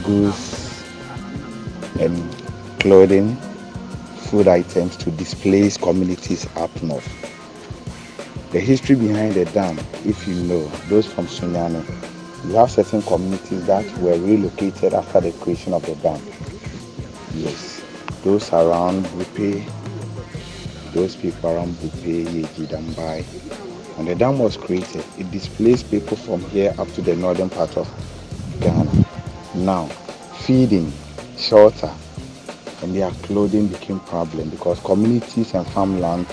goods and clothing, food items to displaced communities up north. The history behind the dam, if you know, those from Sunyani, you have certain communities that were relocated after the creation of the dam. Yes, those around Bupe, those people around Bupe, Yeji, Dambai. When the dam was created, it displaced people from here up to the northern part of Ghana. Now, feeding, shelter, and their clothing became problem because communities and farmlands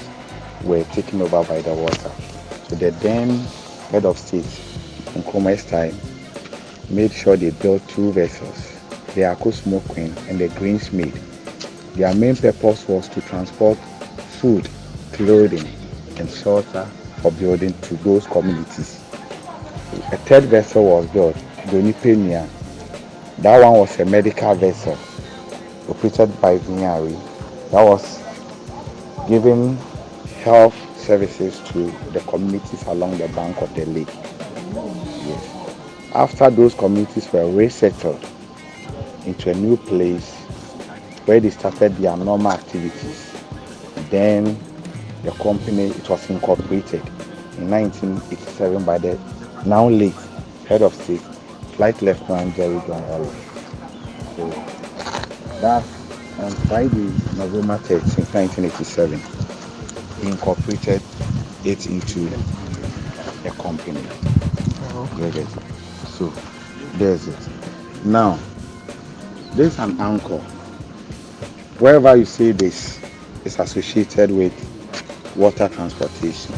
were taken over by the water. So the then head of state in Nkrumah's time made sure they built two vessels, the Akosombo Queen and the Greensmith. Their main purpose was to transport food, clothing, and shelter for building to those communities. A third vessel was built, Donipenia. That one was a medical vessel operated by Vinyari. That was giving health services to the communities along the bank of the lake. Yes. After those communities were resettled into a new place where they started their normal activities, then the company, it was incorporated in 1987 by the now late head of state, Flight Lieutenant Jerry John Ellis. So that on Friday, November 13th, 1987, he incorporated it into a company. Okay. So there's it. Now, there's an anchor. Wherever you see this, is associated with water transportation.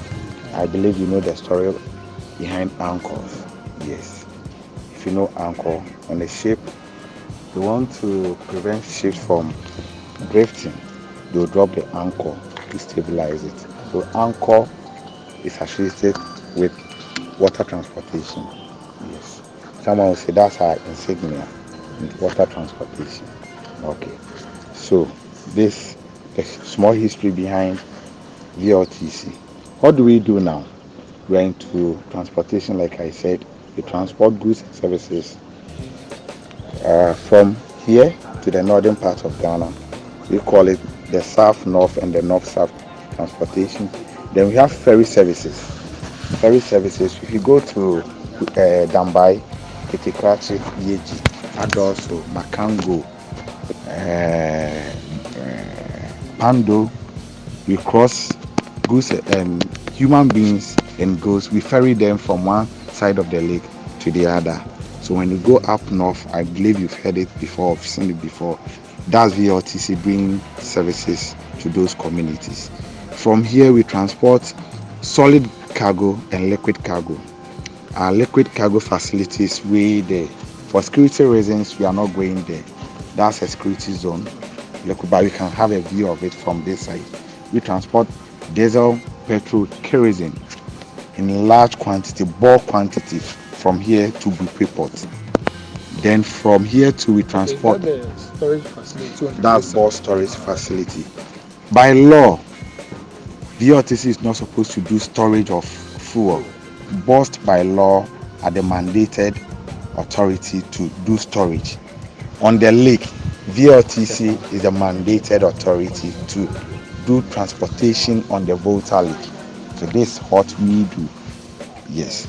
I believe you know the story behind anchors. Yes. If you know anchor on a ship, you want to prevent ships from drifting, they'll drop the anchor to stabilize it. So anchor is associated with water transportation. Yes. Someone will say that's our insignia in water transportation. Okay. So this is small history behind VLTC. What do we do now? We are into transportation, like I said. We transport goods and services from here to the northern part of Ghana. We call it the south-north and the north-south transportation. Then we have ferry services. Ferry services, if you go to Dambai, Kitikrachi, Yeji, Adoso, Makango, Pando, we cross goods and human beings and goods. We ferry them from one side of the lake to the other. So when you go up north, I believe you've heard it before, I've seen it before. That's VLTC bringing services to those communities. From here, we transport solid cargo and liquid cargo. Our liquid cargo facilities way there. For security reasons, we are not going there. That's a security zone. But we can have a view of it from this side. We transport diesel, petrol, kerosene in large quantity, bulk quantity from here to Bupe Port. Then from here to we transport. Is that the storage facility? That's bulk storage facility. By law, VLTC is not supposed to do storage of fuel. BOST by law are the mandated authority to do storage. On the lake, VLTC is the mandated authority to do transportation on the Volta Lake. So this is what we do. Yes.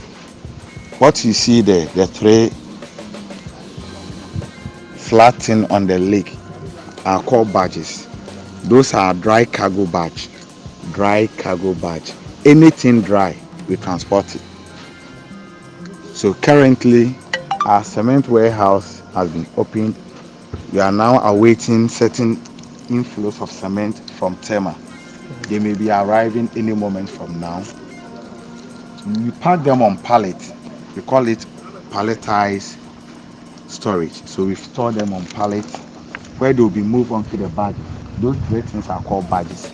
What you see there, the three flat thing on the lake are called badges. Those are dry cargo badge. Dry cargo badge. Anything dry, we transport it. So currently, our cement warehouse has been opened. We are now awaiting certain inflows of cement from Tema. They may be arriving any moment from now. We pack them on pallets. We call it palletized storage. So we store them on pallets where they will be moved onto the badges. Those three things are called badges.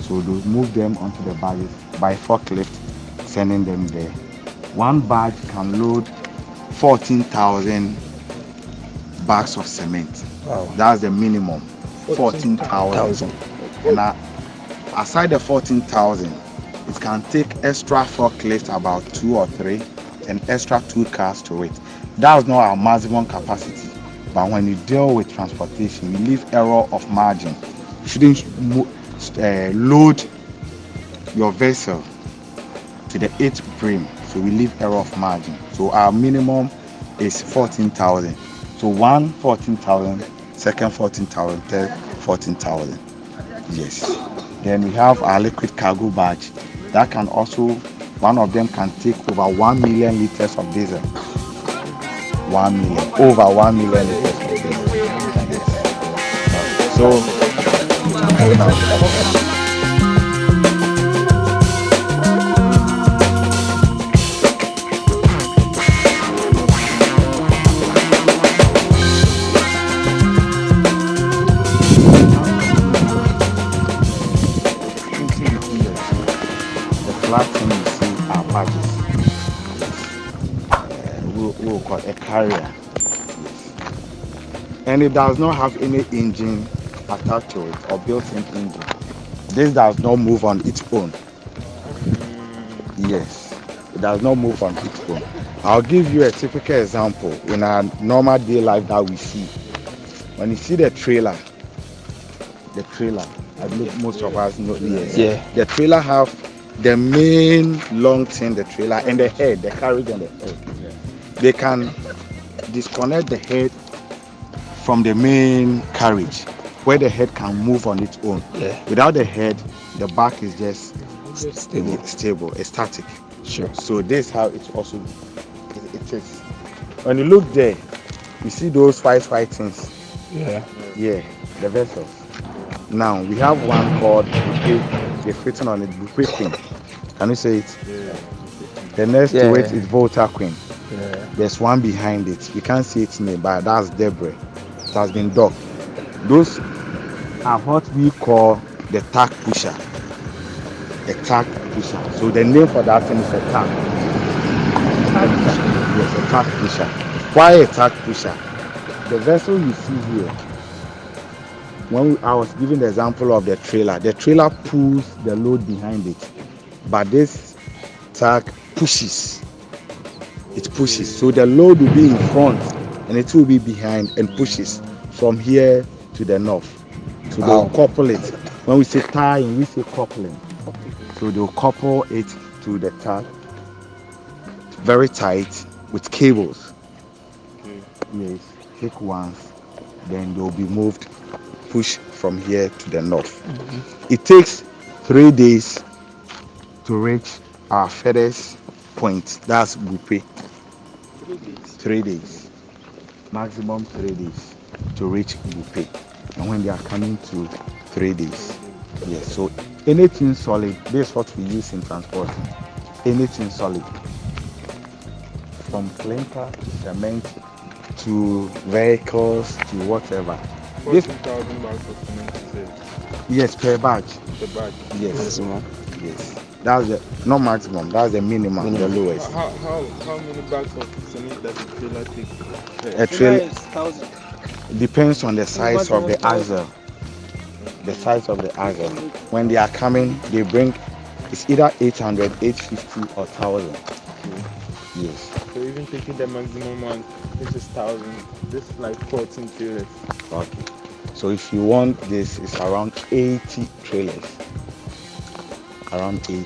So they'll move them onto the badges by forklift, sending them there. One badge can load 14,000 bags of cement. Wow. That's the minimum. 14,000. And aside the 14,000, it can take extra forklift about 2 or 3 and extra 2 cars to it. That's not our maximum capacity. But when you deal with transportation, you leave error of margin. You shouldn't load your vessel to the 8th brim. So we leave error of margin. So our minimum is 14,000. So one 14,000, second 14,000, third 14,000. Yes. Then we have our liquid cargo barge. That can also, one of them can take over 1 million liters of diesel. 1 million, over 1 million liters of diesel. Yes. So, the flat thing you see are barges. We'll call a carrier. And it does not have any engine attached to it or built-in engine. This does not move on its own. Yes, it does not move on its own. I'll give you a typical example in our normal day life that we see. When you see the trailer, I believe most of us know this. Yeah. The trailer have the main long thing, the trailer, and the head, the carriage and the head. They can disconnect the head from the main carriage, where the head can move on its own. Yeah. Without the head, the back is just Stable. static. Sure. So this is how it also it is. When you look there, you see those white things. Yeah. Yeah, the vessels. Now we have one called buffet. They're written on it, buffet queen. Can you say it? Yeah. The next Yeah. to it is Volta queen. Yeah. There's one behind it. You can't see its name, but that's Debris. It has been docked. Those are what we call the tack pusher. A tack pusher. So the name for that thing is a tack. Yes, a tack pusher. Why a tack pusher? The vessel you see here, when I was giving the example of the trailer pulls the load behind it, but this tack pushes. It pushes. So the load will be in front and it will be behind and pushes from here to the north. So they'll couple it. When we say tying, we say coupling. So they'll couple it to the tack very tight with cables. Yes, thick ones. Then they'll be moved, pushed from here to the north. It takes 3 days to reach our furthest point. That's Bupe. 3 days. Maximum 3 days to reach Bupe. And when they are coming to 3 days. Yes, so anything solid, this is what we use in transporting. Anything solid. From clinker to cement to vehicles to whatever. This 14,000 bags of cement, you said. yes, per batch. The bag. Yes. Maximum. Yes. That's the not maximum, that's the minimum, the lowest. How many bags of cement does a trailer take? A trailer is 1,000. depends on the size of the axle. The size of the axle. When they are coming, they bring it's either 800, 850 or 1,000. Yes. So even taking the maximum one, this is 1,000. This is like 14 trailers. Okay. So if you want this, it's around 80 trailers. Around 80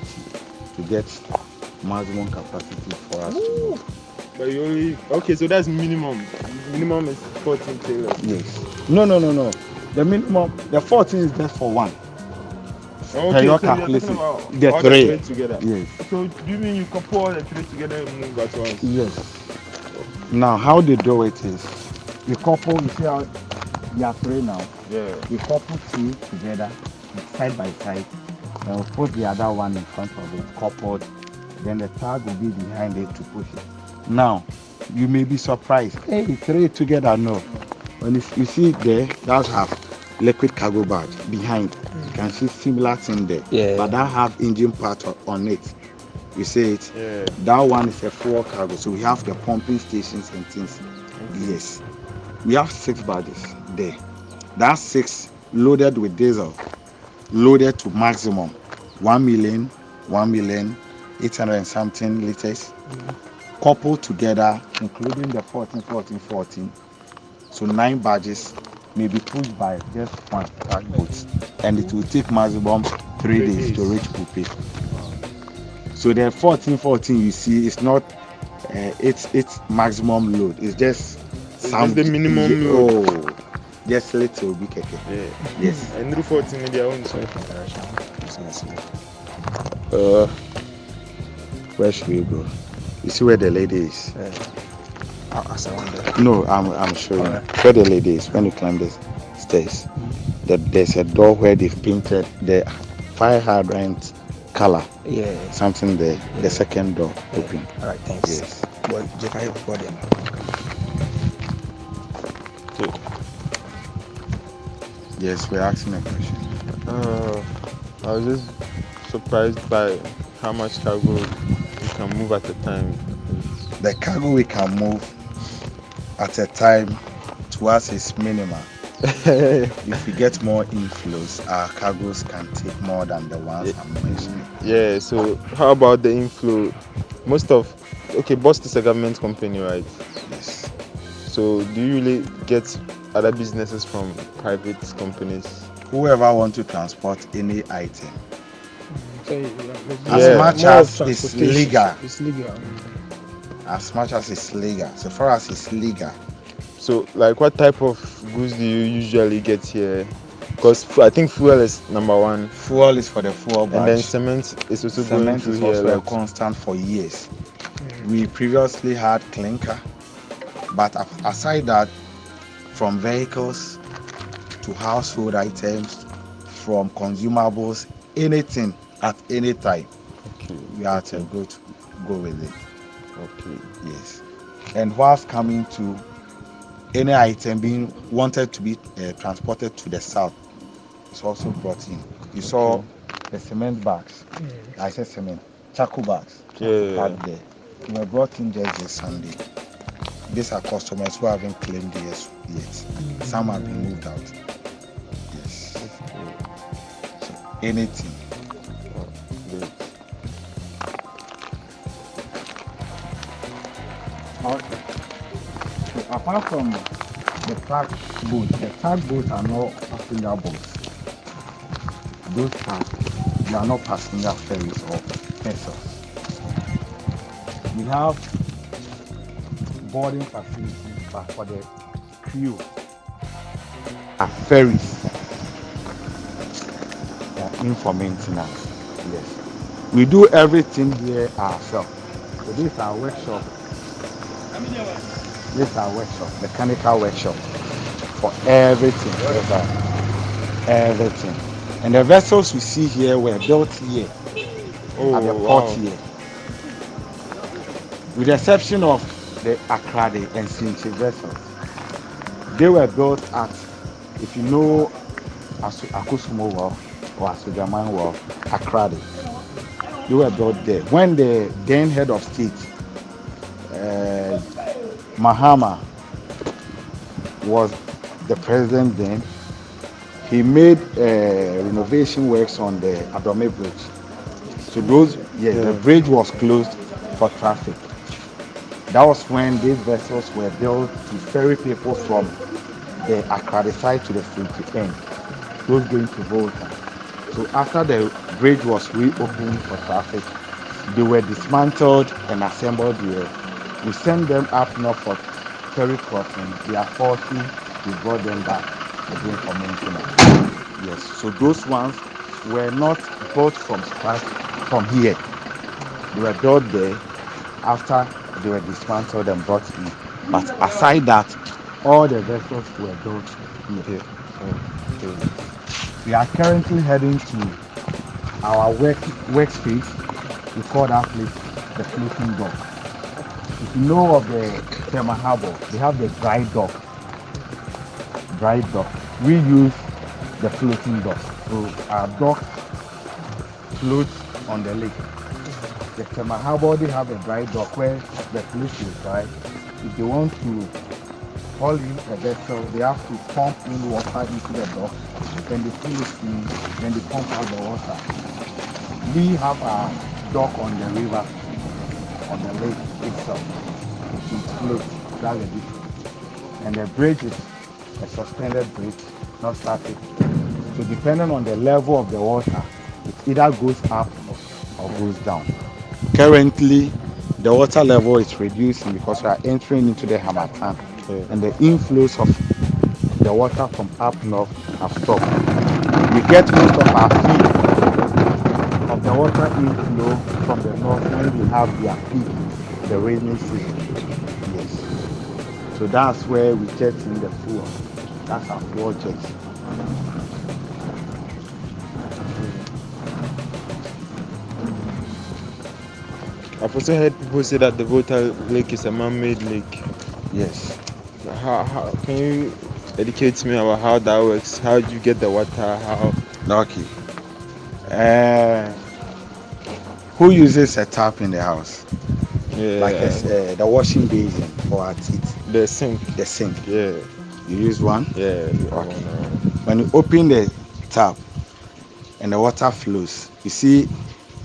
to get maximum capacity for us to move. But you only okay, so that's minimum. Minimum is 14 trailers. Yes. No. The minimum, the 14 is just for one. Okay, your so you're calculation. talking about The all three. the three together. Yes. So do you mean you couple all the three together and move at once? Yes. Now, how they do it is, you couple, you see how you are three now. Yeah. You couple two together, side by side, and we'll put the other one in front of it, coupled. Then the tag will be behind it to push it. Now, you may be surprised. Hey, three together, no. When you see it there, that's have liquid cargo barge behind. You can see similar thing there. Yeah. But that have engine part on it. You see it? Yeah. That one is a full cargo. So we have the pumping stations and things. Yes. We have 6 barges there. That's 6 loaded with diesel. Loaded to maximum. 1 million, 800 and something liters. Coupled together, including the 14. So 9 barges may be pushed by just one tugboat, and it will take maximum 3 days to reach Pupe. So the 14 you see is not its maximum load. It's just It's the minimum load. Oh, just little bit keke. Yeah. Yes. And the 14 in their own side. Where should we go? You see where the lady is? No, I'm showing you. Where the lady is when you climb the stairs. There's a door where they've painted the fire hydrant color. Yeah. Something there. Yeah. The second door open. All right, thanks. Yes. But Jeff, I have for them. Yes, we're asking a question. I was just surprised by how much cargo you can move at a time. The cargo we can move at a time to us is minimal. If we get more inflows, our cargoes can take more than the ones I'm mentioning. Yeah, so how about the inflow? Bost is a government company, right? Yes. So do you really get other businesses from private companies? Whoever wants to transport any item, Yeah. as much More as of it's transportation. legal, It's legal. as much as it's legal, so far as it's legal, So like what type of goods do you usually get here? Because I think fuel is number one, fuel is for the fuel and then batch. cement is also going Cement through is here. also a Like, constant for years. We previously had clinker, but aside that, from vehicles to household items, from consumables, anything at any time, okay, we have to go with it. okay. Yes. And whilst coming to any item being wanted to be transported to the south, it's also brought in. You saw the cement bags. I said cement, charcoal bags. Yeah. Had there. They were brought in just this Sunday. These are customers who haven't claimed theirs yet. Some have been moved out. Yes. So anything. Great. Okay. So apart from the tug boats are not passenger boats. They are not passenger ferries or vessels. We have boarding facilities, but for the crew are ferries. They are in for maintenance. Yes. We do everything here ourselves. So this is our workshop. This is our workshop, mechanical workshop for everything. Everything. And the vessels we see here were built here at the port here. With the exception of the Akrade and Sinchi vessels. They were built at, if you know Akosombo Port or Asojaman Port, Akrade. They were built there. When the then head of state, Mahama, was the president then, he made renovation works on the Adome Bridge. So the bridge was closed for traffic. That was when these vessels were built to ferry people from the Akrade side to the Sinchi end, those going to Volta. So after the bridge was reopened for traffic, they were dismantled and assembled here. We sent them up north for ferry crossing. They are 40. We brought them back again for maintenance. Yes. So those ones were not built from scratch from here. They were built there after they were dismantled and brought in. But aside that, all the vessels were built here. We are currently heading to our workspace. We call that place the floating dock. If you know of the Tema Harbor, they have the dry dock. We use the floating dock. So our dock floats on the lake. The Tema Harbor, they have a dry dock where the place is dry. If they want to haul in a vessel, they have to pump in water into the dock. Then they fill it in, then they pump out the water. We have our dock on the river, on the lake itself. It floats. That's the difference. and the bridge is a suspended bridge, not static. So depending on the level of the water, it either goes up or goes down. Currently, the water level is reducing because we are entering into the Hamatan, and the inflows of the water from up north have stopped. We get most of our feed of the water inflow from the north when we have their peak, the rainy season. Yes. So that's where we get in the fuel. That's our fuel jets. I've also heard people say that the Volta Lake is a man-made lake. Yes. How can you educate me about how that works? How do you get the water? How? Okay. Who uses a tap in the house? Yeah. Like the washing basin for our teeth. The sink. The sink. Yeah. You use one? Yeah. Okay. When you open the tap and the water flows, you see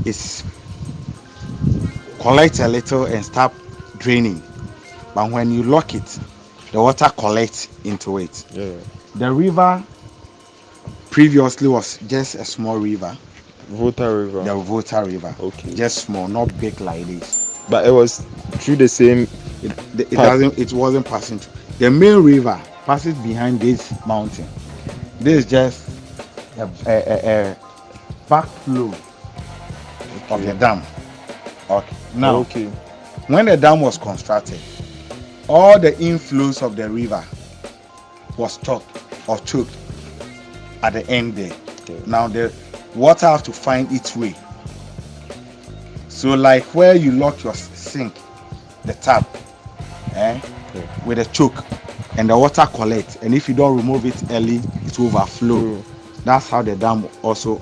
it's collect a little and start draining. But when you lock it, the water collects into it. Yeah. The river previously was just a small river. Volta River. The Volta River. Okay. Just small, not big like this. But it was through the same. It wasn't passing through. The main river passes behind this mountain. This is just a backflow of the dam. Okay. Now, when the dam was constructed, all the inflows of the river was stopped or choked at the end there. Okay. Now the water have to find its way. So like where you lock your sink, the tap, with a choke, and the water collects, and if you don't remove it early, it will overflow. That's how the dam also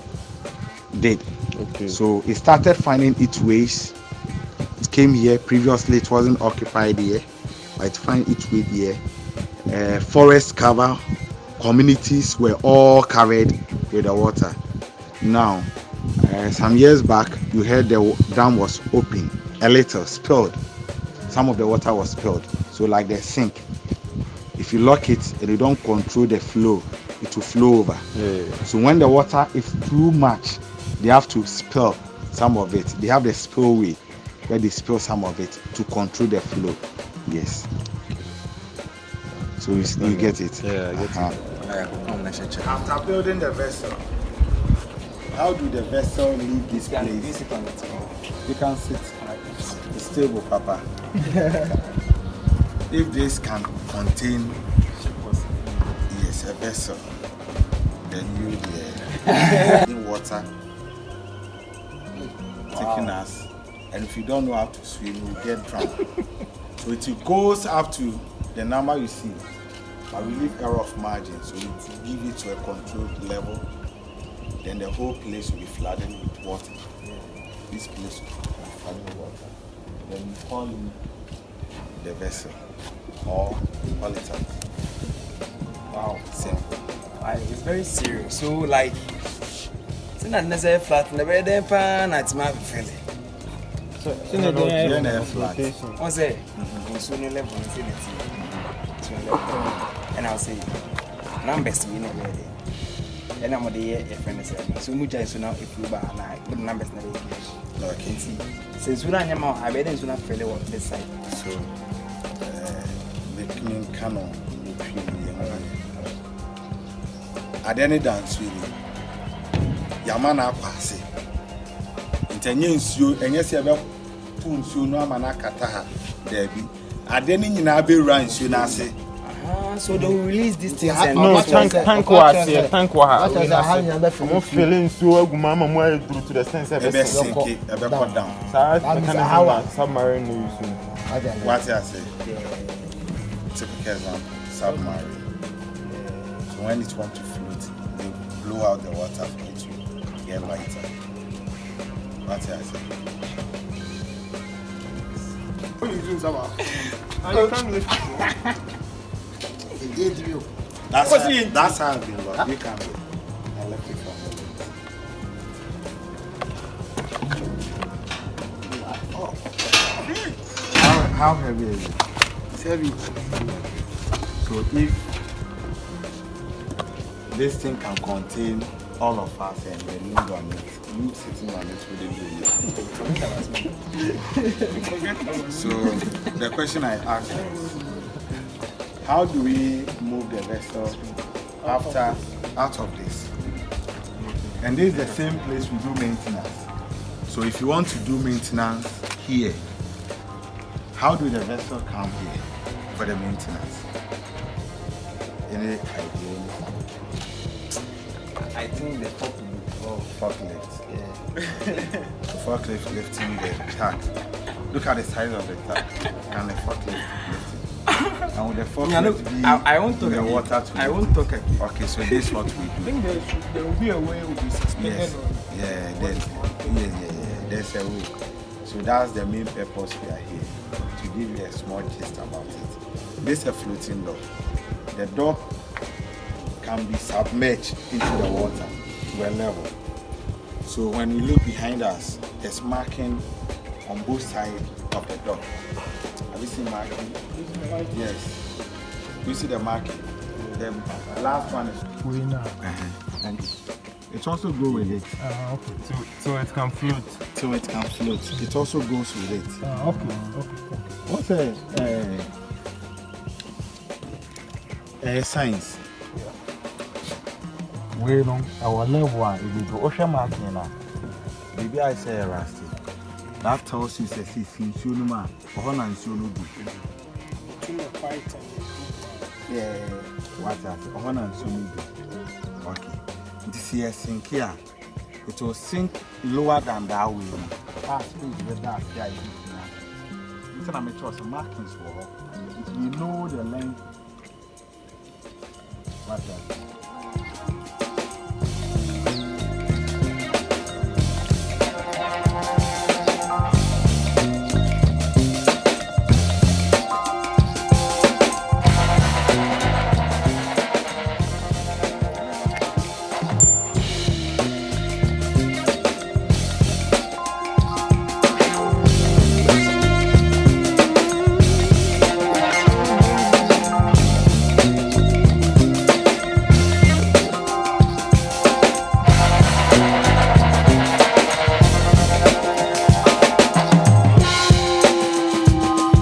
did. Okay. So it started finding its ways. It came here. Previously it wasn't occupied here, but it found its way here. Forest cover, communities were all carried with the water. Now, some years back, you heard the dam was open, a little spilled. Some of the water was spilled. So like the sink, if you lock it and you don't control the flow, it will flow over. Yeah. So when the water is too much, they have to spill some of it. They have the spillway where they spill some of it to control the flow. Yes. So you get it. Yeah, I get it. After building the vessel, how do the vessel leave this place? You can sit. It's stable, Papa. If this can contain, yes, a vessel, then you in water taking us, and if you don't know how to swim, you get drowned. So it goes up to the number you see, but we leave error of margin, so we give it to a controlled level. Then the whole place will be flooded with water. This place will be flooded with water. Then we call in the vessel, or call it out. Wow. Simple. It's very serious. So like, it's not necessarily flat. Never then pan at my feeling. So, Flat. What's that? So no level infinity. And I'll say numbers we know where they. And I'm the friend said. So much so now if you buy like good numbers na dey. Okay. Since we don't know, I bet it's not fairly what this side. So the king canon at any dance really. Yamana kwase. Ntenye nsuo enye se be pu nsuo no amana kata ha there be. Ade ni nyina be run nsuo na ase. So they will release this thing. No, tank was here. I'm feeling so good, Mama. More through to the sense of ebe sinki ebe go down. Submarine news. What I say? Typical example, submarine. So when it wants to float, they blow out the water for it to get lighter. What I say? What are you doing, Sama? You can't lift it. That's how I've been lost. You can't do it. I left it from the How heavy is it? It's heavy. So if this thing can contain all of us and the load on it, you sitting on it wouldn't do it. So the question I asked is, how do we move the vessel out of this? And this is the same place we do maintenance. So if you want to do maintenance here, how do the vessel come here for the maintenance? Any idea? I think the Forklift. yeah. Forklift lifting the tank. Look at the size of the tank. And the forklift lifting. And with the forklift be I won't talk in the water to I lift won't it. talk again. Okay, so this is what we I do. think there will be a way it will be suspended Yes. on. Yeah, there's a way. So that's the main purpose we are here, to give you a small gist about it. This is a floating dock. The dock can be submerged into the water to a level. So when you look behind us, there's marking on both sides of the dock. Have you seen marking? Yes. You see the marking? The last one is and it also goes with it. Okay. So it can float. So it can float. It also goes with it. Okay. What's a science? We know our level one. If we go ocean marking now, maybe I say rusty. That tells you say see sunuma or na sunu do. Between the fight and Yeah. What's that? Or na sunu do. Okay. This here sink here. It will sink lower than that way. Space with that here. It's a mature some markings for. If we know the length. What's that?